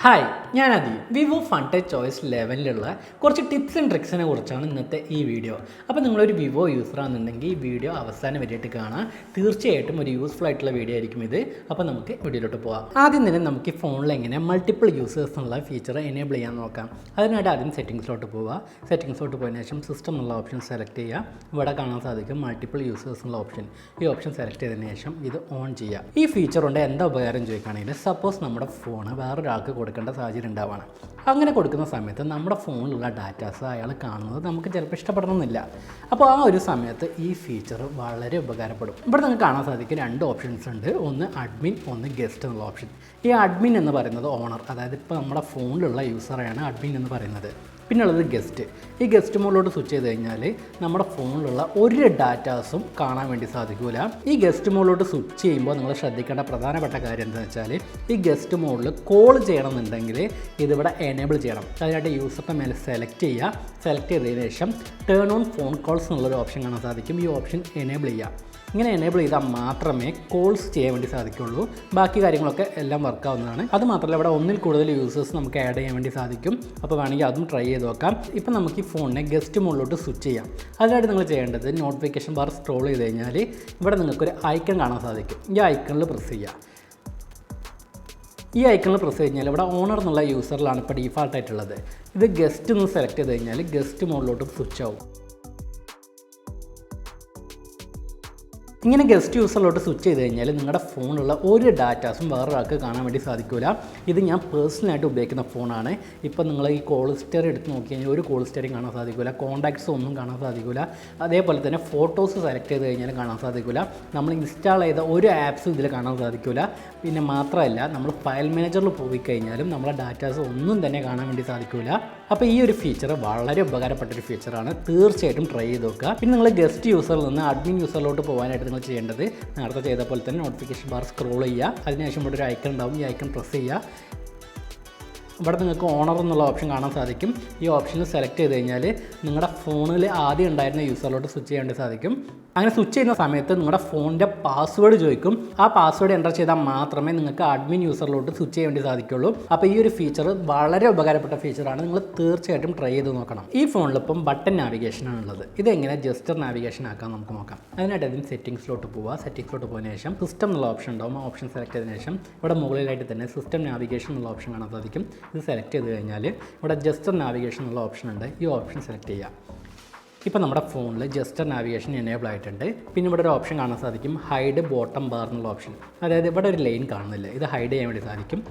Hi, ഞാൻ Adeeb. Vivo Funtouch choice 11 കുറച്ച് tips and ട്രിക്സിനെ കുറിച്ചാണ് ഇന്നത്തെ ഈ വീഡിയോ. അപ്പോൾ നിങ്ങളൊരു വിവോ യൂസർ ആണെന്നുണ്ടെങ്കിൽ ഈ വീഡിയോ അവസാനം വരെയായിട്ട് കാണാം. തീർച്ചയായിട്ടും ഒരു യൂസ്ഫുൾ ആയിട്ടുള്ള വീഡിയോ ആയിരിക്കും ഇത്. അപ്പോൾ നമുക്ക് വീഡിയോയിലോട്ട് പോകാം. ആദ്യം തന്നെ നമുക്ക് ഈ ഫോണിൽ എങ്ങനെ മൾട്ടിപ്പിൾ യൂസേഴ്സ് എന്നുള്ള ഫീച്ചർ എനേബിൾ ചെയ്യാൻ നോക്കാം. അതിനായിട്ട് ആദ്യം സെറ്റിംഗ്സിലോട്ട് പോവുക. സെറ്റിംഗ്സിലോട്ട് പോയതിനു ശേഷം സിസ്റ്റം എന്നുള്ള ഓപ്ഷൻ സെലക്ട് ചെയ്യുക. ഇവിടെ കാണാൻ സാധിക്കും മൾട്ടിപ്പിൾ യൂസേഴ്സ് എന്നുള്ള ഓപ്ഷൻ. ഈ ഓപ്ഷൻ സെലക്ട് ചെയ്തതിന് ശേഷം ഇത് ഓൺ ചെയ്യുക. ഈ ഫീച്ചർ കൊണ്ട് എന്താ ഉപകാരം ചോദിക്കുകയാണെങ്കിൽ സപ്പോസ് നമ്മുടെ ഫോൺ വേറൊരാൾക്ക് കൊടുക്കേണ്ട സാഹചര്യം ഉണ്ടാവുകയാണ്. അങ്ങനെ കൊടുക്കുന്ന സമയത്ത് നമ്മുടെ ഫോണിലുള്ള ഡാറ്റാസ് അയാൾ കാണുന്നത് നമുക്ക് ചിലപ്പോൾ ഇഷ്ടപ്പെടണമെന്നില്ല. അപ്പോൾ ആ ഒരു സമയത്ത് ഈ ഫീച്ചർ വളരെ ഉപകാരപ്പെടും. ഇവിടെ നിങ്ങൾക്ക് കാണാൻ സാധിക്കും രണ്ട് ഓപ്ഷൻസ് ഉണ്ട്. ഒന്ന് അഡ്മിൻ, ഒന്ന് ഗസ്റ്റ് എന്നുള്ള ഓപ്ഷൻ. ഈ അഡ്മിൻ എന്ന് പറയുന്നത് ഓണർ, അതായത് ഇപ്പോൾ നമ്മുടെ ഫോണിലുള്ള യൂസറാണ് അഡ്മിൻ എന്ന് പറയുന്നത്. പിന്നുള്ളത് ഗസ്റ്റ്. ഈ ഗസ്റ്റ് മോഡിലോട്ട് സ്വിച്ച് ചെയ്ത് കഴിഞ്ഞാൽ നമ്മുടെ ഫോണിലുള്ള ഒരു ഡാറ്റാസും കാണാൻ വേണ്ടി സാധിക്കില്ല. ഈ ഗസ്റ്റ് മോഡിലോട്ട് സ്വിച്ച് ചെയ്യുമ്പോൾ നിങ്ങൾ ശ്രദ്ധിക്കേണ്ട പ്രധാനപ്പെട്ട കാര്യം എന്താണെന്ന് വെച്ചാൽ ഈ ഗസ്റ്റ് മോഡിൽ കോൾ ചെയ്യണമെന്നുണ്ടെങ്കിൽ ഇതിവിടെ എനേബിൾ ചെയ്യണം. അതിനായിട്ട് യൂസറിൻ്റെ മേലെ സെലക്ട് ചെയ്യുക. സെലക്ട് ചെയ്തതിന് ശേഷം ടേൺ ഓൺ ഫോൺ കോൾസ് എന്നുള്ളൊരു ഓപ്ഷൻ കാണാൻ സാധിക്കും. ഈ ഓപ്ഷൻ എനേബിൾ ചെയ്യുക. ഇങ്ങനെ എനേബിൾ ചെയ്താൽ മാത്രമേ കോൾസ് ചെയ്യാൻ വേണ്ടി സാധിക്കുള്ളൂ. ബാക്കി കാര്യങ്ങളൊക്കെ എല്ലാം വർക്കാവുന്നതാണ്. അത് മാത്രമല്ല ഇവിടെ ഒന്നിൽ കൂടുതൽ യൂസേഴ്സ് നമുക്ക് ആഡ് ചെയ്യാൻ വേണ്ടി സാധിക്കും. അപ്പോൾ വേണമെങ്കിൽ അതും ട്രൈ ചെയ്ത് നോക്കാം. ഇപ്പം നമുക്ക് ഈ ഫോണിനെ ഗസ്റ്റ് മോഡിലോട്ട് സ്വിച്ച് ചെയ്യാം. അതിനായിട്ട് നിങ്ങൾ ചെയ്യേണ്ടത് നോട്ടിഫിക്കേഷൻ ബാർ സ്ക്രോൾ ചെയ്ത് കഴിഞ്ഞാൽ ഇവിടെ നിങ്ങൾക്കൊരു ഐക്കൺ കാണാൻ സാധിക്കും. ഈ ഐക്കണിൽ പ്രസ് ചെയ്യുക. ഈ ഐക്കണിൽ പ്രസ് കഴിഞ്ഞാൽ ഇവിടെ ഓണർ എന്നുള്ള യൂസറിലാണ് ഇപ്പോൾ ഡീഫാൾട്ടായിട്ടുള്ളത്. ഇത് ഗസ്റ്റ് എന്ന് സെലക്ട് ചെയ്ത് കഴിഞ്ഞാൽ ഗസ്റ്റ് മോഡിലോട്ട് സ്വിച്ച് ആവും. ഇങ്ങനെ ഗസ്റ്റ് യൂസറിലോട്ട് സ്വിച്ച് ചെയ്ത് കഴിഞ്ഞാൽ നിങ്ങളുടെ ഫോണിലുള്ള ഒരു ഡാറ്റാസും വേറൊരാൾക്ക് കാണാൻ വേണ്ടി സാധിക്കില്ല. ഇത് ഞാൻ പേഴ്സണലായിട്ട് ഉപയോഗിക്കുന്ന ഫോണാണ്. ഇപ്പോൾ നിങ്ങൾ ഈ കോൾ ഹിസ്റ്ററി എടുത്ത് നോക്കി കഴിഞ്ഞാൽ ഒരു കോൾ ഹിസ്റ്ററിയും കാണാൻ സാധിക്കില്ല. കോൺടാക്ട്സ് ഒന്നും കാണാൻ സാധിക്കില്ല. അതേപോലെ തന്നെ ഫോട്ടോസ് സെലക്ട് ചെയ്ത് കഴിഞ്ഞാൽ കാണാൻ സാധിക്കില്ല. നമ്മൾ ഇൻസ്റ്റാൾ ചെയ്ത ഒരു ആപ്സും ഇതിൽ കാണാൻ സാധിക്കില്ല. പിന്നെ മാത്രമല്ല നമ്മൾ ഫയൽ മാനേജറിൽ പോയി കഴിഞ്ഞാലും നമ്മളെ ഡാറ്റാസ് ഒന്നും തന്നെ കാണാൻ വേണ്ടി സാധിക്കില്ല. അപ്പോൾ ഈ ഒരു ഫീച്ചർ വളരെ ഉപകാരപ്പെട്ടൊരു ഫീച്ചറാണ്. തീർച്ചയായിട്ടും ട്രൈ ചെയ്ത് നോക്കുക. പിന്നെ നിങ്ങൾ ഗസ്റ്റ് യൂസറിൽ നിന്ന് അഡ്മിൻ യൂസറിലോട്ട് പോകാനായിട്ട് നിങ്ങൾ ചെയ്യേണ്ടത് നേരത്തെ ചെയ്ത പോലെ തന്നെ നോട്ടിഫിക്കേഷൻ ബാർ സ്ക്രോൾ ചെയ്യുക. അതിനുശേഷം ഇവിടെ ഒരു ഐക്കൺ ഉണ്ടാവും. ഈ ഐക്കൺ പ്രസ് ചെയ്യുക. ഇവിടെ നിങ്ങൾക്ക് ഓണർ എന്നുള്ള ഓപ്ഷൻ കാണാൻ സാധിക്കും. ഈ ഓപ്ഷനിൽ സെലക്ട് ചെയ്ത് കഴിഞ്ഞാൽ നിങ്ങളുടെ ഫോണിൽ ആദ്യം ഉണ്ടായിരുന്ന യൂസറിലോട്ട് സ്വിച്ച് ചെയ്യേണ്ടി സാധിക്കും. അങ്ങനെ സ്വിച്ച് ചെയ്യുന്ന സമയത്ത് നിങ്ങളുടെ ഫോണിൻ്റെ പാസ്വേഡ് ചോദിക്കും. ആ പാസ്വേഡ് എൻ്റർ ചെയ്താൽ മാത്രമേ നിങ്ങൾക്ക് അഡ്മിൻ യൂസറിലോട്ട് സ്വിച്ച് ചെയ്യാൻ വേണ്ടി സാധിക്കുള്ളൂ. അപ്പോൾ ഈ ഒരു ഫീച്ചർ വളരെ ഉപകാരപ്പെട്ട ഫീച്ചറാണ്. നിങ്ങൾ തീർച്ചയായിട്ടും ട്രൈ ചെയ്ത് നോക്കണം. ഈ ഫോണിലിപ്പം ബട്ടൺ നാവിഗേഷനാണ് ഉള്ളത്. ഇതെങ്ങനെ ജസ്റ്റർ നാവിഗേഷൻ ആക്കാൻ നമുക്ക് നോക്കാം. അതിനായിട്ട് അതിന് സെറ്റിംഗ്സിലോട്ട് പോവുക. സെറ്റിംഗ്സിലോട്ട് പോയതിനു ശേഷം സിസ്റ്റം എന്നുള്ള ഓപ്ഷൻ ഉണ്ടാവും. ആ ഓപ്ഷൻ സെലക്ട് ചെയ്തതിനു ശേഷം ഇവിടെ മുകളിലായിട്ട് തന്നെ സിസ്റ്റം നാവിഗേഷൻ എന്നുള്ള ഓപ്ഷൻ കാണാൻ സാധിക്കും. ഇത് സെലക്ട് ചെയ്ത് കഴിഞ്ഞാൽ ഇവിടെ ജസ്റ്റർ നാവിഗേഷൻ എന്നുള്ള ഓപ്ഷൻ ഉണ്ട്. ഈ ഓപ്ഷൻ സെലക്ട് ചെയ്യുക. ഇപ്പോൾ നമ്മുടെ ഫോണിൽ ജസ്റ്റർ നാവിഗേഷൻ എനേബിൾ ആയിട്ടുണ്ട്. പിന്നെ ഇവിടെ ഒരു ഓപ്ഷൻ കാണാൻ സാധിക്കും ഹൈഡ് ബോട്ടം ബാർ എന്നുള്ള ഓപ്ഷൻ. അതായത് ഇവിടെ ഒരു ലൈൻ കാണുന്നില്ല. ഇത് ഹൈഡ് ചെയ്യാൻ വേണ്ടി സാധിക്കും.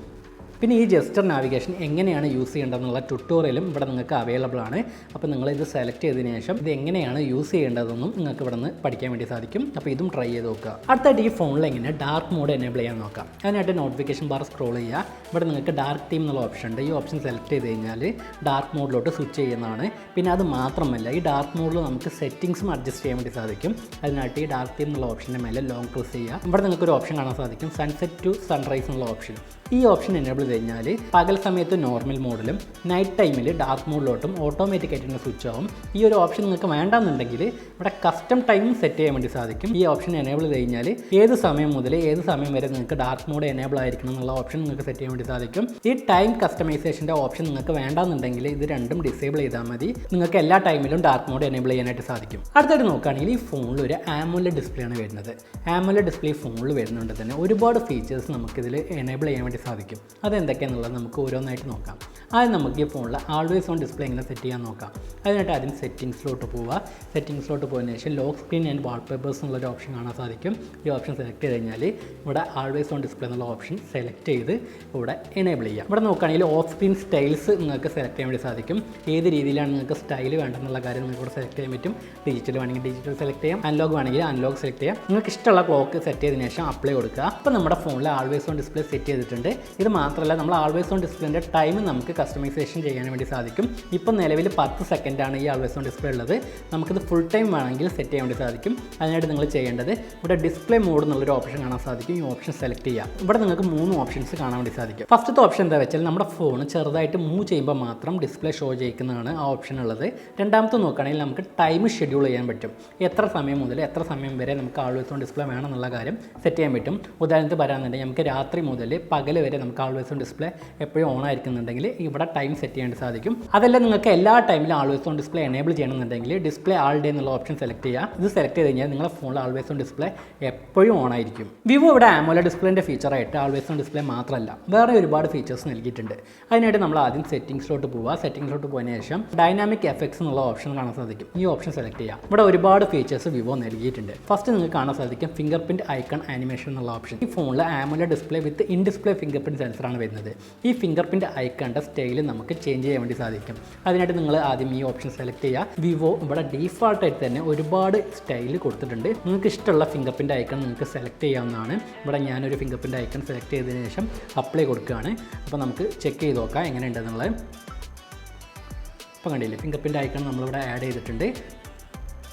പിന്നെ ഈ ജസ്റ്റർ നാവിഗേഷൻ എങ്ങനെയാണ് യൂസ് ചെയ്യേണ്ടതെന്നുള്ള ട്യൂട്ടോറിയലും ഇവിടെ നിങ്ങൾക്ക് അവൈലബിൾ ആണ്. അപ്പോൾ നിങ്ങളിത് സെലക്ട് ചെയ്തതിന് ശേഷം ഇത് എങ്ങനെയാണ് യൂസ് ചെയ്യേണ്ടതെന്നും നിങ്ങൾക്ക് ഇവിടെ നിന്ന് പഠിക്കാൻ വേണ്ടി സാധിക്കും. അപ്പോൾ ഇതും ട്രൈ ചെയ്ത് നോക്കുക. അടുത്തായിട്ട് ഈ ഫോണിൽ എങ്ങനെ ഡാർക്ക് മോഡ് എനേബിൾ ചെയ്യാൻ നോക്കാം. അതിനായിട്ട് നോട്ടിഫിക്കേഷൻ ബാർ സ്ക്രോൾ ചെയ്യുക. ഇവിടെ നിങ്ങൾക്ക് ഡാർക്ക് തീം എന്നുള്ള ഓപ്ഷൻ ഉണ്ട്. ഈ ഓപ്ഷൻ സെലക്ട് ചെയ്ത് കഴിഞ്ഞാൽ ഡാർക്ക് മോഡിലോട്ട് സ്വിച്ച് ചെയ്യുന്നതാണ്. പിന്നെ അത് മാത്രമല്ല ഈ ഡാർക്ക് മോഡിൽ നമുക്ക് സെറ്റിംഗ്സും അഡ്ജസ്റ്റ് ചെയ്യാൻ വേണ്ടി സാധിക്കും. അതിനായിട്ട് ഈ ഡാർക്ക് തീം എന്നുള്ള ഓപ്ഷൻ്റെ മേലെ ലോങ് പ്രസ് ചെയ്യുക. ഇവിടെ നിങ്ങൾക്ക് ഒരു ഓപ്ഷൻ കാണാൻ സാധിക്കും സൺസെറ്റ് ടു സൺറൈസ് എന്നുള്ള ഓപ്ഷൻ. ഈ ഓപ്ഷൻ എനേബിൾ ചെയ്ത് കഴിഞ്ഞാൽ പകൽ സമയത്ത് നോർമൽ മോഡിലും നൈറ്റ് ടൈമിൽ ഡാർക്ക് മോഡിലോട്ടും ഓട്ടോമാറ്റിക്കായിട്ട് തന്നെ സ്വിച്ച് ആവും. ഈ ഒരു ഓപ്ഷൻ നിങ്ങൾക്ക് വേണ്ടെന്നുണ്ടെങ്കിൽ ഇവിടെ കസ്റ്റം ടൈം സെറ്റ് ചെയ്യാൻ വേണ്ടി സാധിക്കും. ഈ ഓപ്ഷൻ എനേബിൾ ചെയ്ത് കഴിഞ്ഞാൽ ഏത് സമയം മുതൽ ഏത് സമയം വരെ നിങ്ങൾക്ക് ഡാർക്ക് മോഡ് എനേബിൾ ആയിരിക്കണം എന്നുള്ള ഓപ്ഷൻ നിങ്ങൾക്ക് സെറ്റ് ചെയ്യാൻ വേണ്ടി സാധിക്കും. ഈ ടൈം കസ്റ്റമൈസേഷൻ്റെ ഓപ്ഷൻ നിങ്ങൾക്ക് വേണ്ടെന്നുണ്ടെങ്കിൽ ഇത് രണ്ടും ഡിസേബിൾ ചെയ്താൽ മതി. നിങ്ങൾക്ക് എല്ലാ ടൈമിലും ഡാർക്ക് മോഡ് എനേബിൾ ചെയ്യാനായിട്ട് സാധിക്കും. അടുത്തായിട്ട് നോക്കുകയാണെങ്കിൽ ഈ ഫോണിൽ ഒരു ആമോലെഡ് ഡിസ്പ്ലേ ആണ് വരുന്നത്. ആമോലെഡ് ഡിസ്പ്ലേ ഫോണിൽ വരുന്നുണ്ട് തന്നെ ഒരുപാട് ഫീച്ചേഴ്സ് നമുക്കിതിൽ എനേബിൾ ചെയ്യാൻ വേണ്ടി സാധിക്കും. അതെന്തൊക്കെയാണെന്നുള്ളത് നമുക്ക് ഓരോന്നായിട്ട് നോക്കാം. ആദ്യം നമുക്ക് ഈ ഫോണിൽ ആൾവേസ് ഓൺ ഡിസ്പ്ലേ എങ്ങനെ സെറ്റ് ചെയ്യാൻ നോക്കാം. അതിനായിട്ട് ആദ്യം സെറ്റിംഗ്സിലോട്ട് പോവുക. സെറ്റിംഗ്സിലോട്ട് പോയതിനു ശേഷം ലോക്ക് സ്ക്രീൻ ആൻഡ് വാൾപേപ്പേഴ്സ് എന്നുള്ളൊരു ഓപ്ഷൻ കാണാൻ സാധിക്കും. ഈ ഓപ്ഷൻ സെലക്ട് ചെയ്ത് കഴിഞ്ഞാൽ ഇവിടെ ആൾവേസ് ഓൺ ഡിസ്പ്ലേ എന്നുള്ള ഓപ്ഷൻ സെലക്ട് ചെയ്ത് ഇവിടെ എനേബിൾ ചെയ്യാം. ഇവിടെ നോക്കുകയാണെങ്കിൽ ഓഫ് സ്ക്രീൻ സ്റ്റൈൽസ് നിങ്ങൾക്ക് സെലക്ട് ചെയ്യാൻ വേണ്ടി സാധിക്കും. ഏത് രീതിയിലാണ് നിങ്ങൾക്ക് സ്റ്റൈൽ വേണ്ടെന്നുള്ള കാര്യം നിങ്ങൾക്ക് ഇവിടെ സെലക്ട് ചെയ്യാൻ പറ്റും. ഡിജിറ്റൽ വേണമെങ്കിൽ ഡിജിറ്റൽ സെലക്ട് ചെയ്യാം. അനലോഗ് വേണമെങ്കിൽ അനലോഗ് സെലക്ട് ചെയ്യാം. നിങ്ങൾക്ക് ഇഷ്ടമുള്ള ക്ലോക്ക് സെറ്റ് ചെയ്തതിനു ശേഷം അപ്ലൈ കൊടുക്കുക. അപ്പോൾ നമ്മുടെ ഫോണിൽ ആൾവേസ് ഓൺ ഡിസ്പ്ലേ സെറ്റ് ചെയ്തിട്ടുണ്ട്. ഇത് മാത്രമല്ല നമ്മൾ ആൾവേസ് ഓൺ ഡിസ്പ്ലേൻ്റെ ടൈം നമുക്ക് കസ്റ്റമൈസേഷൻ ചെയ്യാൻ വേണ്ടി സാധിക്കും. ഇപ്പം നിലവിൽ 10 സെക്കൻഡാണ് ഈ ആൾവേസ് ഓൺ ഡിസ്പ്ലേ ഉള്ളത്. നമുക്കിത് ഫുൾ ടൈം വേണമെങ്കിൽ സെറ്റ് ചെയ്യാൻ വേണ്ടി സാധിക്കും. അതിനായിട്ട് നിങ്ങൾ ചെയ്യേണ്ടത് ഇവിടെ ഡിസ്പ്ലേ മോഡ് എന്നുള്ളൊരു ഓപ്ഷൻ കാണാൻ സാധിക്കും. ഈ ഓപ്ഷൻ സെലക്ട് ചെയ്യുക. ഇവിടെ നിങ്ങൾക്ക് 3 ഓപ്ഷൻസ് കാണാൻ വേണ്ടി സാധിക്കും. ഫസ്റ്റത്തെ ഓപ്ഷൻ എന്താ വെച്ചാൽ നമ്മുടെ ഫോൺ ചെറുതായിട്ട് മൂവ് ചെയ്യുമ്പോൾ മാത്രം ഡിസ്പ്ലേ ഷോ ചെയ്യിക്കുന്നതാണ് ആ ഓപ്ഷൻ ഉള്ളത്. രണ്ടാമത്തെ നോക്കുകയാണെങ്കിൽ നമുക്ക് ടൈം ഷെഡ്യൂൾ ചെയ്യാൻ പറ്റും. എത്ര സമയം മുതൽ എത്ര സമയം വരെ നമുക്ക് ആൾവേസ് ഓൺ ഡിസ്പ്ലേ വേണമെന്നുള്ള കാര്യം സെറ്റ് ചെയ്യാൻ പറ്റും. ഉദാഹരണത്തിന് പറയാമെന്നുണ്ടെങ്കിൽ നമുക്ക് രാത്രി മുതൽ പകൽ പകൽ വരെ നമുക്ക് ആൾവേസ് ഓൺ ഡിസ്പ്ലേ എപ്പോഴും ഓൺ ആയിരിക്കുന്നുണ്ടെങ്കിൽ ഇവിടെ ടൈം സെറ്റ് ചെയ്യാൻ സാധിക്കും. അതല്ല നിങ്ങൾക്ക് എല്ലാ ടൈമിലും ആൾവേസ് ഓൺ ഡിസ്പ്ലേ എനേബിൾ ചെയ്യണമെന്നുണ്ടെങ്കിൽ ഡിസ്പ്ലേ ആൾ ഡേ എന്നുള്ള ഓപ്ഷൻ സെലക്ട് ചെയ്യുക. ഇത് സെലക്ട് ചെയ്ത് കഴിഞ്ഞാൽ നിങ്ങളുടെ ഫോണിൽ ആൾവേസ് ഓൺ ഡിസ്പ്ലേ എപ്പോഴും ഓൺ ആയിരിക്കും. വിവോ ഇവിടെ AMOLED ഡിസ്പ്ലേൻ്റെ ഫീച്ചറായിട്ട് ആൾവേസ് ഓൺ ഡിസ്പ്ലേ മാത്രമല്ല വേറെ ഒരുപാട് ഫീച്ചേഴ്സ് നൽകിയിട്ടുണ്ട്. അതിനായിട്ട് നമ്മൾ ആദ്യം സെറ്റിംഗ്സിലോട്ട് പോവുക. സെറ്റിംഗ്സിലോട്ട് പോയതിനു ശേഷം ഡൈനാമിക് എഫക്ട്സ് എന്നുള്ള ഓപ്ഷൻ കാണാൻ സാധിക്കും. ഈ ഓപ്ഷൻ സെലക്ട് ചെയ്യാം. ഇവിടെ ഒരുപാട് ഫീച്ചേഴ്സ് വിവോ നൽകിയിട്ടുണ്ട്. ഫസ്റ്റ് നിങ്ങൾക്ക് കാണാൻ സാധിക്കും ഫിംഗർ പ്രിന്റ് ഐക്കൺ ആനിമേഷൻ എന്നുള്ള ഓപ്ഷൻ. ഈ ഫോണിൽ AMOLED display with in display fingerprint സെൻസറാണ് വരുന്നത്. ഈ ഫിംഗർ പ്രിന്റ് ഐക്കണിൻ്റെ സ്റ്റൈൽ നമുക്ക് ചേഞ്ച് ചെയ്യാൻ വേണ്ടി സാധിക്കും. അതിനായിട്ട് നിങ്ങൾ ആദ്യം ഈ ഓപ്ഷൻ സെലക്ട് ചെയ്യുക. വിവോ ഇവിടെ ഡീഫാൾട്ടായിട്ട് തന്നെ ഒരുപാട് സ്റ്റൈൽ കൊടുത്തിട്ടുണ്ട്. നിങ്ങൾക്ക് ഇഷ്ടമുള്ള ഫിംഗർ പ്രിന്റ് ഐക്കൺ നിങ്ങൾക്ക് സെലക്ട് ചെയ്യാവുന്നതാണ്. ഇവിടെ ഞാനൊരു ഫിംഗർ പ്രിന്റ് ഐക്കൺ സെലക്ട് ചെയ്തതിന് ശേഷം അപ്ലൈ കൊടുക്കുകയാണ്. അപ്പോൾ നമുക്ക് ചെക്ക് ചെയ്ത് നോക്കാം എങ്ങനെയുണ്ടെന്നുള്ളത്. ഇപ്പോൾ കണ്ടില്ലേ ഫിംഗർ പ്രിന്റ് ഐക്കൺ നമ്മളിവിടെ ആഡ് ചെയ്തിട്ടുണ്ട്.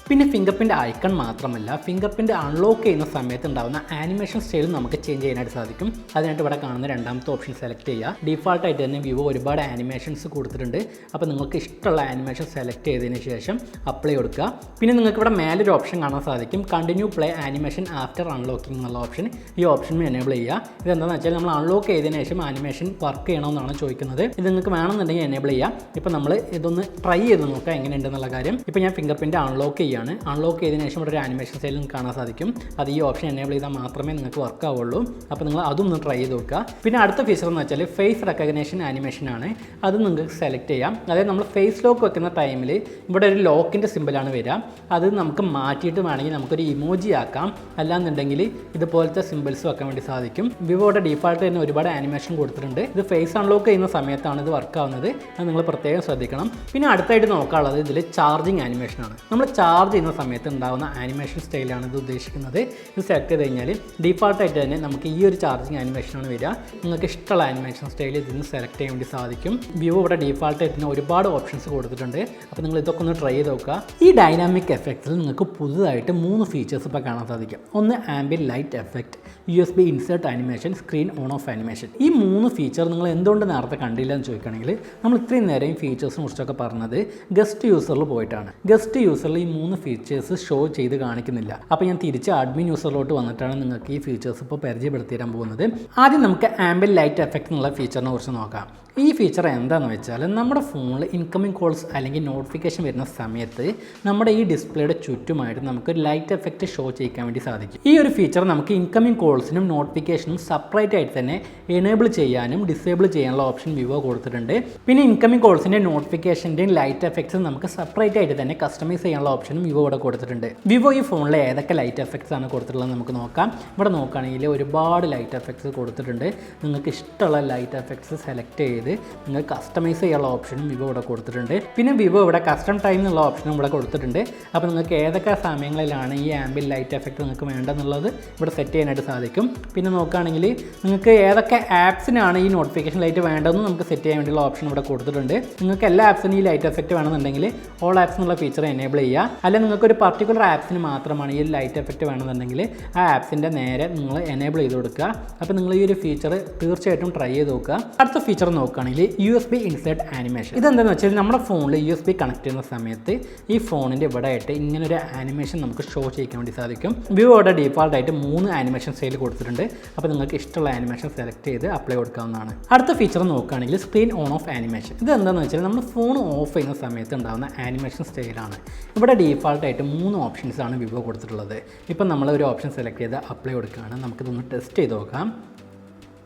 പിന്നെ ഫിംഗർ പ്രിന്റ് ഐക്കൺ മാത്രമല്ല ഫിംഗർ പ്രിന്റ് അൺലോക്ക് ചെയ്യുന്ന സമയത്ത് ഉണ്ടാകുന്ന ആനിമേഷൻ സ്റ്റൈൽ നമുക്ക് ചേഞ്ച് ചെയ്യാനായിട്ട് സാധിക്കും. അതിനായിട്ട് ഇവിടെ കാണുന്ന രണ്ടാമത്തെ ഓപ്ഷൻ സെലക്ട് ചെയ്യുക. ഡീഫാൾട്ടായിട്ട് തന്നെ വിവോ ഒരുപാട് ആനിമേഷൻസ് കൊടുത്തിട്ടുണ്ട്. അപ്പോൾ നിങ്ങൾക്ക് ഇഷ്ടമുള്ള ആനിമേഷൻ സെലക്ട് ചെയ്തതിന് ശേഷം അപ്ലൈ കൊടുക്കുക. പിന്നെ നിങ്ങൾക്ക് ഇവിടെ മേലൊരു ഓപ്ഷൻ കാണാൻ സാധിക്കും continue play animation after unlocking എന്നുള്ള ഓപ്ഷൻ. ഈ ഓപ്ഷൻ എനേബിൾ ചെയ്യുക. ഇതെന്താണെന്ന് വെച്ചാൽ നമ്മൾ അൺലോക്ക് ചെയ്തതിന് ശേഷം ആനിമേഷൻ വർക്ക് ചെയ്യണമെന്നാണ് ചോദിക്കുന്നത്. ഇത് നിങ്ങൾക്ക് വേണമെന്നുണ്ടെങ്കിൽ എനേബിൾ ചെയ്യാം. ഇപ്പോൾ നമ്മൾ ഇതൊന്ന് ട്രൈ ചെയ്ത് നോക്കാം എങ്ങനെയുണ്ടെന്നുള്ള കാര്യം. ഇപ്പോൾ ഞാൻ ഫിംഗർ പ്രിന്റ് അൺലോക്ക് ചെയ്യുക. അൺലോക്ക് ചെയ്തതിനു ശേഷം ഇവിടെ ഒരു ആനിമേഷൻ സ്റ്റൈൽ നിങ്ങൾക്ക് കാണാൻ സാധിക്കും. അത് ഈ ഓപ്ഷൻ എനേബിൾ ചെയ്താൽ മാത്രമേ നിങ്ങൾക്ക് വർക്ക് ആവുള്ളൂ. അപ്പോൾ നിങ്ങൾ അതൊന്ന് ട്രൈ ചെയ്ത് നോക്കുക. പിന്നെ അടുത്ത ഫീച്ചർ എന്ന് വെച്ചാൽ ഫേസ് റെക്കഗ്നേഷൻ ആനിമേഷൻ ആണ്. അത് നിങ്ങൾക്ക് സെലക്ട് ചെയ്യാം. അതായത് നമ്മൾ ഫേസ് ലോക്ക് വെക്കുന്ന ടൈമിൽ ഇവിടെ ഒരു ലോക്കിൻ്റെ സിമ്പിളാണ് വരിക. അത് നമുക്ക് മാറ്റിയിട്ട് വേണമെങ്കിൽ നമുക്കൊരു ഇമോജി ആക്കാം. അല്ലാന്നുണ്ടെങ്കിൽ ഇതുപോലത്തെ സിമ്പിൾസ് വെക്കാൻ വേണ്ടി സാധിക്കും. വിവോയുടെ ഡീഫാൾട്ട് തന്നെ ഒരുപാട് ആനിമേഷൻ കൊടുത്തിട്ടുണ്ട്. ഇത് ഫേസ് അൺലോക്ക് ചെയ്യുന്ന സമയത്താണ് ഇത് വർക്ക് ആവുന്നത്. അത് നിങ്ങൾ പ്രത്യേകം ശ്രദ്ധിക്കണം. പിന്നെ അടുത്തായിട്ട് നോക്കാനുള്ളത് ഇതിൽ ചാർജിങ് ആനിമേഷനാണ്. നമ്മൾ ചാർജ് ചെയ്യുന്ന സമയത്ത് ഉണ്ടാകുന്ന ആനിമേഷൻ സ്റ്റൈലാണ് ഇത് ഉദ്ദേശിക്കുന്നത്. ഇത് സെലക്ട് ചെയ്ത് കഴിഞ്ഞാൽ ഡീഫാൾട്ടായിട്ട് തന്നെ നമുക്ക് ഈ ഒരു ചാർജിങ് ആനിമേഷനാണ് വരിക. നിങ്ങൾക്ക് ഇഷ്ടമുള്ള ആനിമേഷൻ സ്റ്റൈൽ ഇതിന് സെലക്ട് ചെയ്യാൻ വേണ്ടി സാധിക്കും. വിവോ ഇവിടെ ഡീഫാൾട്ടായിട്ട് തന്നെ ഒരുപാട് ഓപ്ഷൻസ് കൊടുത്തിട്ടുണ്ട്. അപ്പോൾ നിങ്ങൾ ഇതൊക്കെ ഒന്ന് ട്രൈ ചെയ്ത് നോക്കുക. ഈ ഡൈനാമിക് എഫക്റ്റിൽ നിങ്ങൾക്ക് പുതുതായിട്ട് 3 ഫീച്ചേഴ്സ് ഇപ്പോൾ കാണാൻ സാധിക്കും. ഒന്ന് ambient light effect, USB insert animation, screen on of animation. ഈ 3 ഫീച്ചർ നിങ്ങൾ എന്തുകൊണ്ട് നേരത്തെ കണ്ടില്ല എന്ന് ചോദിക്കുകയാണെങ്കിൽ നമ്മൾ ഇത്രയും നേരം ഫീച്ചേഴ്സിനെ കുറിച്ചൊക്കെ പറഞ്ഞത് ഗസ്റ്റ് യൂസറിൽ പോയിട്ടാണ്. ഗസ്റ്റ് യൂസറിൽ ഈ 3 ഫീച്ചേഴ്സ് ഷോ ചെയ്ത് കാണിക്കുന്നില്ല. അപ്പോൾ ഞാൻ തിരിച്ച് അഡ്മിൻ യൂസറിലോട്ട് വന്നിട്ടാണ് നിങ്ങൾക്ക് ഈ ഫീച്ചേഴ്സ് ഇപ്പോൾ പരിചയപ്പെടുത്തി തരാൻ പോകുന്നത്. ആദ്യം നമുക്ക് ആംബിയന്റ് ലൈറ്റ് എഫക്റ്റ് എന്നുള്ള ഫീച്ചറിനെ കുറിച്ച് നോക്കാം. ഈ ഫീച്ചർ എന്താണെന്ന് വെച്ചാൽ നമ്മുടെ ഫോണിൽ ഇൻകമിംഗ് കോൾസ് അല്ലെങ്കിൽ നോട്ടിഫിക്കേഷൻ വരുന്ന സമയത്ത് നമ്മുടെ ഈ ഡിസ്പ്ലേയുടെ ചുറ്റുമായിട്ട് നമുക്ക് ലൈറ്റ് എഫക്റ്റ് ഷോ ചെയ്യിക്കാൻ വേണ്ടി സാധിക്കും. ഈ ഒരു ഫീച്ചർ നമുക്ക് ഇൻകമിംഗ് കോൾസിനും നോട്ടിഫിക്കേഷനും സെപ്പറേറ്റ് ആയിട്ട് തന്നെ എനേബിൾ ചെയ്യാനും ഡിസേബിൾ ചെയ്യാനുള്ള ഓപ്ഷൻ വിവോ കൊടുത്തിട്ടുണ്ട്. പിന്നെ ഇൻകമിംഗ് കോൾസിൻ്റെ നോട്ടിഫിക്കേഷൻ്റെയും ലൈറ്റ് എഫക്ട്സ് നമുക്ക് സെപ്പറേറ്റ് ആയിട്ട് തന്നെ കസ്റ്റമൈസ് ചെയ്യാനുള്ള ഓപ്ഷനും വിവോ ഇവിടെ കൊടുത്തിട്ടുണ്ട്. വിവോ ഈ ഫോണിൽ ഏതൊക്കെ ലൈറ്റ് എഫക്ട്സ് ആണ് കൊടുത്തിട്ടുള്ളത് നമുക്ക് നോക്കാം. ഇവിടെ നോക്കുകയാണെങ്കിൽ ഒരുപാട് ലൈറ്റ് എഫക്ട്സ് കൊടുത്തിട്ടുണ്ട്. നിങ്ങൾക്ക് ഇഷ്ടമുള്ള ലൈറ്റ് എഫക്ട്സ് സെലക്ട് ചെയ്ത് നിങ്ങൾ കസ്റ്റമൈസ് ചെയ്യാനുള്ള ഓപ്ഷനും വിവോ ഇവിടെ കൊടുത്തിട്ടുണ്ട്. പിന്നെ വിവോ ഇവിടെ കസ്റ്റം ടൈം എന്നുള്ള ഓപ്ഷനും ഇവിടെ കൊടുത്തിട്ടുണ്ട്. അപ്പോൾ നിങ്ങൾക്ക് ഏതൊക്കെ സമയങ്ങളിലാണ് ഈ ആംബിയന്റ് ലൈറ്റ് എഫക്റ്റ് നിങ്ങൾക്ക് വേണ്ടെന്നുള്ളത് ഇവിടെ സെറ്റ് ചെയ്യാനായിട്ട് സാധിക്കും. പിന്നെ നോക്കുകയാണെങ്കിൽ നിങ്ങൾക്ക് ഏതൊക്കെ ആപ്സിനാണ് ഈ നോട്ടിഫിക്കേഷൻ ലൈറ്റ് വേണ്ടതെന്ന് നമുക്ക് സെറ്റ് ചെയ്യാൻ വേണ്ടിയുള്ള ഓപ്ഷൻ ഇവിടെ കൊടുത്തിട്ടുണ്ട്. നിങ്ങൾക്ക് എല്ലാ ആപ്സിനും ഈ ലൈറ്റ് എഫക്റ്റ് വേണമെന്നുണ്ടെങ്കിൽ ഓൾ ആപ്സ് എന്നുള്ള ഫീച്ചർ എനേബിൾ ചെയ്യുക. അല്ല നിങ്ങൾക്ക് ഒരു പർട്ടിക്കുലർ ആപ്സിന് മാത്രമാണ് ഈ ലൈറ്റ് എഫക്റ്റ് വേണമെന്നുണ്ടെങ്കിൽ ആ ആപ്സിൻ്റെ നേരെ നിങ്ങൾ എനേബിൾ ചെയ്ത് കൊടുക്കുക. അപ്പോൾ നിങ്ങൾ ഈ ഒരു ഫീച്ചർ തീർച്ചയായിട്ടും ട്രൈ ചെയ്ത് നോക്കുക. അടുത്ത ഫീച്ചർ നോക്കുകയാണെങ്കിൽ USB ഇൻസേർട്ട് ആനിമേഷൻ. ഇതെന്താണെന്ന് വെച്ചാൽ നമ്മുടെ ഫോണിൽ USB കണക്ട് ചെയ്യുന്ന സമയത്ത് ഈ ഫോണിൻ്റെ ഇവിടെ ആയിട്ട് ഇങ്ങനൊരു ആനിമേഷൻ നമുക്ക് ഷോ ചെയ്യിക്കാൻ വേണ്ടി സാധിക്കും. വിവോയുടെ ഡീഫാൾട്ടായിട്ട് 3 ആനിമേഷൻ സ്റ്റൈൽ കൊടുത്തിട്ടുണ്ട്. അപ്പോൾ നിങ്ങൾക്ക് ഇഷ്ടമുള്ള ആനിമേഷൻ സെലക്ട് ചെയ്ത് അപ്ലൈ കൊടുക്കാവുന്നതാണ്. അടുത്ത ഫീച്ചർ നോക്കുകയാണെങ്കിൽ സ്ക്രീൻ ഓൺ ഓഫ് ആനിമേഷൻ. ഇത് എന്താണെന്ന് വെച്ചാൽ നമ്മൾ ഫോൺ ഓഫ് ചെയ്യുന്ന സമയത്ത് ഉണ്ടാകുന്ന ആനിമേഷൻ സ്റ്റൈലാണ്. ഇവിടെ ഡീഫാൾട്ടായിട്ട് 3 ഓപ്ഷൻസാണ് വിവോ കൊടുത്തിട്ടുള്ളത്. ഇപ്പം നമ്മൾ ഒരു ഓപ്ഷൻ സെലക്ട് ചെയ്ത് അപ്ലൈ കൊടുക്കുകയാണ്. നമുക്കിതൊന്ന് ടെസ്റ്റ് ചെയ്ത് നോക്കാം.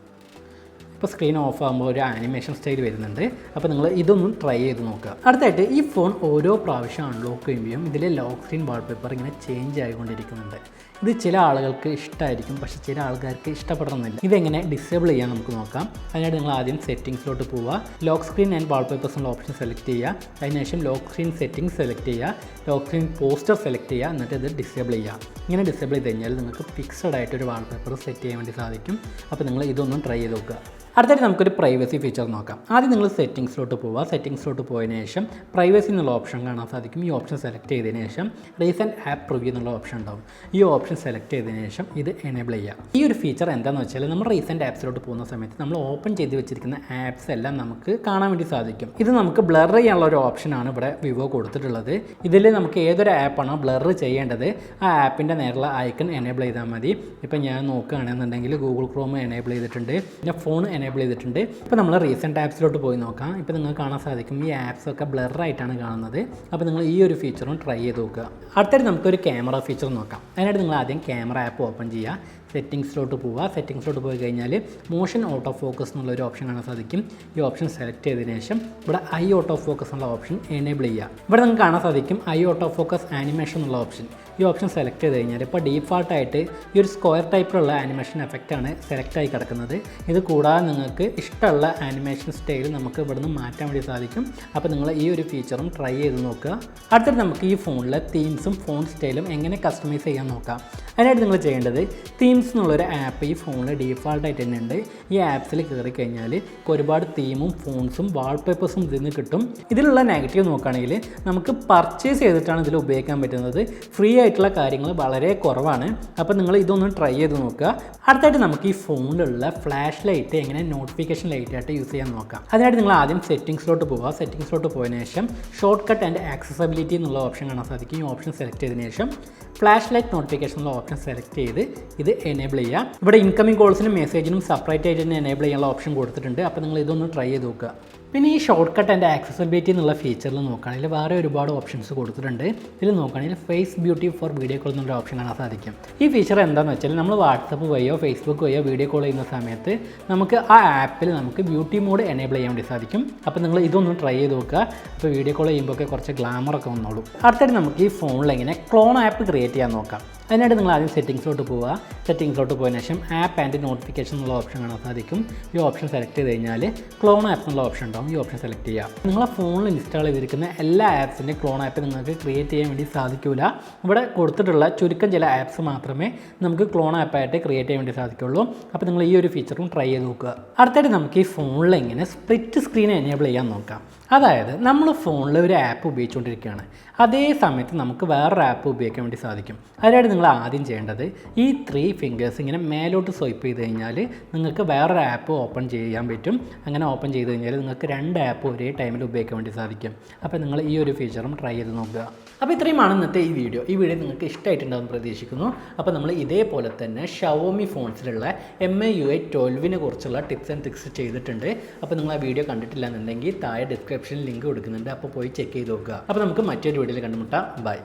ഇപ്പോൾ സ്ക്രീൻ ഓഫ് ആകുമ്പോൾ ഒരു ആനിമേഷൻ സ്റ്റൈൽ വരുന്നുണ്ട്. അപ്പോൾ നിങ്ങൾ ഇതൊന്നും ട്രൈ ചെയ്ത് നോക്കുക. അടുത്തായിട്ട് ഈ ഫോൺ ഓരോ പ്രാവശ്യം അൺലോക്ക് ചെയ്യുമ്പോഴും ഇതിലെ ലോക്ക് സ്ക്രീൻ വാൾപേപ്പർ ഇങ്ങനെ ചേഞ്ച് ആയിക്കൊണ്ടിരിക്കുന്നുണ്ട്. ഇത് ചില ആളുകൾക്ക് ഇഷ്ടമായിരിക്കും, പക്ഷേ ചില ആൾക്കാർക്ക് ഇഷ്ടപ്പെടണമെന്നില്ല. ഇതെങ്ങനെ ഡിസേബിൾ ചെയ്യാൻ നമുക്ക് നോക്കാം. അതിനായിട്ട് നിങ്ങൾ ആദ്യം സെറ്റിംഗ്സിലോട്ട് പോവുക. ലോക്ക് സ്ക്രീൻ ആൻഡ് വാൾപേപ്പേഴ്സ് എന്നുള്ള ഓപ്ഷൻ സെലക്ട് ചെയ്യുക. അതിനുശേഷം ലോക്ക് സ്ക്രീൻ സെറ്റിംഗ്സ് സെലക്ട് ചെയ്യുക. ലോക്ക് സ്ക്രീൻ പോസ്റ്റർ സെലക്ട് ചെയ്യുക. എന്നിട്ട് ഇത് ഡിസേബിൾ ചെയ്യുക. ഇങ്ങനെ ഡിസേബിൾ ചെയ്ത് കഴിഞ്ഞാൽ നിങ്ങൾക്ക് ഫിക്സഡ് ആയിട്ടൊരു വാൾപേപ്പർ സെറ്റ് ചെയ്യാൻ വേണ്ടി സാധിക്കും. അപ്പോൾ നിങ്ങൾ ഇതൊന്നും ട്രൈ ചെയ്ത് നോക്കുക. അടുത്തായിട്ട് നമുക്കൊരു പ്രൈവസി ഫീച്ചർ നോക്കാം. ആദ്യം നിങ്ങൾ സെറ്റിംഗ്സിലോട്ട് പോവുക. സെറ്റിംഗ്സിലോട്ട് പോയതിന് ശേഷം പ്രൈവസി എന്നുള്ള ഓപ്ഷൻ കാണാൻ സാധിക്കും. ഈ ഓപ്ഷൻ സെലക്ട് ചെയ്തതിന് ശേഷം റീസെൻറ്റ് ആപ്പ് പ്രിവ്യൂ എന്നുള്ള ഓപ്ഷൻ ഉണ്ടാവും. ഈ ഓപ്ഷൻ ഓപ്ഷൻ സെലക്ട് ചെയ്തതിന് ശേഷം ഇത് എനേബിൾ ചെയ്യാം. ഈ ഒരു ഫീച്ചർ എന്താണെന്ന് വെച്ചാൽ നമ്മൾ റീസെൻറ്റ് ആപ്സിലോട്ട് പോകുന്ന സമയത്ത് നമ്മൾ ഓപ്പൺ ചെയ്ത് വെച്ചിരിക്കുന്ന ആപ്സ് എല്ലാം നമുക്ക് കാണാൻ വേണ്ടി സാധിക്കും. ഇത് നമുക്ക് ബ്ലർ ചെയ്യാനുള്ള ഒരു ഓപ്ഷനാണ് ഇവിടെ വിവോ കൊടുത്തിട്ടുള്ളത്. ഇതിൽ നമുക്ക് ഏതൊരു ആപ്പാണോ ബ്ലർ ചെയ്യേണ്ടത് ആ ആപ്പിൻ്റെ നേരെയുള്ള ഐക്കൺ എനേബിൾ ചെയ്താൽ മതി. ഇപ്പം ഞാൻ നോക്കുകയാണെന്നുണ്ടെങ്കിൽ ഗൂഗിൾ ക്രോം എനേബിൾ ചെയ്തിട്ടുണ്ട്, പിന്നെ ഫോൺ എനേബിൾ ചെയ്തിട്ടുണ്ട്. ഇപ്പോൾ നമ്മൾ റീസെൻറ്റ് ആപ്സിലോട്ട് പോയി നോക്കാം. ഇപ്പോൾ നിങ്ങൾക്ക് കാണാൻ സാധിക്കും ഈ ആപ്സൊക്കെ ബ്ലറായിട്ടാണ് കാണുന്നത്. അപ്പോൾ നിങ്ങൾ ഈ ഒരു ഫീച്ചറും ട്രൈ ചെയ്ത് നോക്കുക. അടുത്തായിട്ട് നമുക്കൊരു ക്യാമറ ഫീച്ചർ നോക്കാം. അതിനായിട്ട് നിങ്ങൾ ആദ്യം ക്യാമറ ആപ്പ് ഓപ്പൺ ചെയ്യുക, സെറ്റിങ്സിലോട്ട് പോവുക. സെറ്റിങ്സിലോട്ട് പോയി കഴിഞ്ഞാൽ മോഷൻ ഓട്ടോ ഫോക്കസ് എന്നുള്ളൊരു ഓപ്ഷൻ കാണാൻ സാധിക്കും. ഈ ഓപ്ഷൻ സെലക്ട് ചെയ്തതിന് ശേഷം ഇവിടെ ഐ ഓട്ടോ ഫോക്കസ് എന്നുള്ള ഓപ്ഷൻ എനേബിൾ ചെയ്യുക. ഇവിടെ നിങ്ങൾക്ക് കാണാൻ സാധിക്കും ഐ ഓട്ടോ ഫോക്കസ് ആനിമേഷൻ എന്നുള്ള ഓപ്ഷൻ. ഈ ഓപ്ഷൻ സെലക്ട് ചെയ്ത് കഴിഞ്ഞാൽ ഇപ്പോൾ ഡീഫാൾട്ടായിട്ട് ഈ ഒരു സ്ക്വയർ ടൈപ്പിലുള്ള ആനിമേഷൻ എഫക്റ്റാണ് സെലക്റ്റായി കിടക്കുന്നത്. ഇത് കൂടാതെ നിങ്ങൾക്ക് ഇഷ്ടമുള്ള ആനിമേഷൻ സ്റ്റൈൽ നമുക്ക് ഇവിടുന്ന് മാറ്റാൻ വേണ്ടി സാധിക്കും. അപ്പോൾ നിങ്ങൾ ഈ ഒരു ഫീച്ചറും ട്രൈ ചെയ്ത് നോക്കുക. അടുത്തിട്ട് നമുക്ക് ഈ ഫോണിലെ തീംസും ഫോൺ സ്റ്റൈലും എങ്ങനെ കസ്റ്റമൈസ് ചെയ്യാൻ നോക്കാം. അതിനായിട്ട് നിങ്ങൾ ചെയ്യേണ്ടത് തീംസ് എന്നുള്ളൊരു ആപ്പ് ഈ ഫോണിൽ ഡീഫാൾട്ടായിട്ട് തന്നെ ഉണ്ട്. ഈ ആപ്സിൽ കയറി കഴിഞ്ഞാൽ ഒരുപാട് തീമും ഫോൺസും വാൾപേപ്പേഴ്സും ഇതിൽ നിന്ന് കിട്ടും. ഇതിലുള്ള നെഗറ്റീവ് നോക്കുകയാണെങ്കിൽ നമുക്ക് പർച്ചേസ് ചെയ്തിട്ടാണ് ഇതിൽ ഉപയോഗിക്കാൻ പറ്റുന്നത്. ഫ്രീ ആയിട്ടുള്ള കാര്യങ്ങൾ വളരെ കുറവാണ്. അപ്പോൾ നിങ്ങൾ ഇതൊന്ന് ട്രൈ ചെയ്ത് നോക്കുക. അടുത്തായിട്ട് നമുക്ക് ഈ ഫോണിലുള്ള ഫ്ലാഷ് ലൈറ്റ് എങ്ങനെ നോട്ടിഫിക്കേഷൻ ലൈറ്റായിട്ട് യൂസ് ചെയ്യാൻ നോക്കാം. അതിനായിട്ട് നിങ്ങൾ ആദ്യം സെറ്റിങ്സിലോട്ട് പോവുക. സെറ്റിങ്സിലോട്ട് പോയതിനു ശേഷം ഷോർട്ട് കട്ട് ആൻഡ് ആക്സസിബിലിറ്റി എന്നുള്ള ഓപ്ഷൻ കാണാൻ സാധിക്കും. ഈ ഓപ്ഷൻ സെലക്ട് ചെയ്തതിന് ശേഷം ഫ്ലാഷ് ലൈറ്റ് നോട്ടിഫിക്കേഷൻ എന്നുള്ള ഓപ്ഷൻ സെലക്ട് ചെയ്ത് ഇത് എനേബിൾ ചെയ്യുക. ഇവിടെ ഇൻകമിംഗ് കോൾസിനും മെസ്സേജിനും സെപ്പറേറ്റ് ആയിട്ട് തന്നെ എനേബിൾ ചെയ്യാനുള്ള ഓപ്ഷൻ കൊടുത്തിട്ടുണ്ട്. അപ്പോൾ നിങ്ങൾ ഇതൊന്ന് ട്രൈ ചെയ്ത് നോക്കുക. പിന്നെ ഈ ഷോർട്ട് കട്ട് ആൻഡ് ആക്സസിബിലിറ്റി എന്നുള്ള ഫീച്ചറിൽ നോക്കുകയാണെങ്കിൽ വേറെ ഒരുപാട് ഓപ്ഷൻസ് കൊടുത്തിട്ടുണ്ട്. ഇതിൽ നോക്കുകയാണെങ്കിൽ face beauty for video call എന്നുള്ള ഓപ്ഷൻ കാണാൻ സാധിക്കും. ഈ ഫീച്ചർ എന്താണെന്ന് വെച്ചാൽ നമ്മൾ വാട്സപ്പ് വഴിയോ ഫേസ്ബുക്ക് വഴിയോ വീഡിയോ കോൾ ചെയ്യുന്ന സമയത്ത് നമുക്ക് ആ ആപ്പിൽ നമുക്ക് ബ്യൂട്ടി മോഡ് എനേബിൾ ചെയ്യാൻ വേണ്ടി സാധിക്കും. അപ്പോൾ നിങ്ങൾ ഇതൊന്ന് ട്രൈ ചെയ്ത് നോക്കുക. അപ്പോൾ വീഡിയോ കോൾ ചെയ്യുമ്പോൾ കുറച്ച് ഗ്ലാമറൊക്കെ വന്നോളൂ. അടുത്തായിട്ട് നമുക്ക് ഈ ഫോണിൽ എങ്ങനെ ക്ലോൺ ആപ്പ് ക്രിയേറ്റ് ചെയ്യാൻ നോക്കാം. അതിനായിട്ട് നിങ്ങൾ ആദ്യം സെറ്റിങ്സിലോട്ട് പോവുക. സെറ്റിങ്സിലോട്ട് പോയതിനു ശേഷം ആപ്പ് ആൻഡ് നോട്ടിഫിക്കേഷൻ എന്നുള്ള ഓപ്ഷൻ കാണാൻ സാധിക്കും. ഈ ഓപ്ഷൻ സെലക്ട് ചെയ്ത് കഴിഞ്ഞാൽ ക്ലോൺ ആപ്പ് എന്നുള്ള ഓപ്ഷൻ ഉണ്ടാവും. ഈ ഓപ്ഷൻ സെലക്ട് ചെയ്യുക. നിങ്ങളെ ഫോണിൽ ഇൻസ്റ്റാൾ ചെയ്തിരിക്കുന്ന എല്ലാ ആപ്സിൻ്റെയും ക്ലോൺ ആപ്പ് നിങ്ങൾക്ക് ക്രിയേറ്റ് ചെയ്യാൻ വേണ്ടി സാധിക്കില്ല. ഇവിടെ കൊടുത്തിട്ടുള്ള ചുരുക്കം ചില ആപ്സ് മാത്രമേ നമുക്ക് ക്ലോൺ ആപ്പായിട്ട് ക്രിയേറ്റ് ചെയ്യാൻ വേണ്ടി സാധിക്കുള്ളൂ. അപ്പോൾ നിങ്ങൾ ഈ ഒരു ഫീച്ചറും ട്രൈ ചെയ്ത് നോക്കുക. അടുത്തായിട്ട് നമുക്ക് ഈ ഫോണിൽ എങ്ങനെ സ്പ്ലിറ്റ് സ്ക്രീൻ എനേബിൾ ചെയ്യാൻ നോക്കാം. അതായത് നമ്മൾ ഫോണിൽ ഒരു ആപ്പ് ഉപയോഗിച്ചുകൊണ്ടിരിക്കുകയാണ്, അതേ സമയത്ത് നമുക്ക് വേറൊരു ആപ്പ് ഉപയോഗിക്കാൻ വേണ്ടി സാധിക്കും. അതിനായിട്ട് നിങ്ങൾ ആദ്യം ചെയ്യേണ്ടത് ഈ 3 ഫിംഗേഴ്സ് ഇങ്ങനെ മേലോട്ട് സ്വൈപ്പ് ചെയ്ത് കഴിഞ്ഞാൽ നിങ്ങൾക്ക് വേറൊരു ആപ്പ് ഓപ്പൺ ചെയ്യാൻ പറ്റും. അങ്ങനെ ഓപ്പൺ ചെയ്ത് കഴിഞ്ഞാൽ നിങ്ങൾക്ക് 2 ആപ്പ് ഒരേ ടൈമിൽ ഉപയോഗിക്കാൻ വേണ്ടി സാധിക്കും. അപ്പോൾ നിങ്ങൾ ഈ ഒരു ഫീച്ചറും ട്രൈ ചെയ്ത് നോക്കുക. അപ്പോൾ ഇത്രയുമാണ് ഇന്നത്തെ ഈ വീഡിയോ നിങ്ങൾക്ക് ഇഷ്ടമായിട്ടുണ്ടാകുമെന്ന് പ്രതീക്ഷിക്കുന്നു. അപ്പോൾ നമ്മൾ ഇതേപോലെ തന്നെ ഷവോമി ഫോൺസിലുള്ള MIUI 12 കുറിച്ചുള്ള ടിപ്സ് ആൻഡ് ട്രിക്സ് ചെയ്തിട്ടുണ്ട്. അപ്പോൾ നിങ്ങൾ ആ വീഡിയോ കണ്ടിട്ടില്ല എന്നുണ്ടെങ്കിൽ താഴെ ഡിസ്ക്രിപ്ഷനിൽ ലിങ്ക് കൊടുക്കുന്നുണ്ട്. അപ്പോൾ പോയി ചെക്ക് ചെയ്ത് നോക്കുക. അപ്പോൾ നമുക്ക് മറ്റൊരു വീഡിയോയിൽ കണ്ടുമുട്ടാം. ബൈ.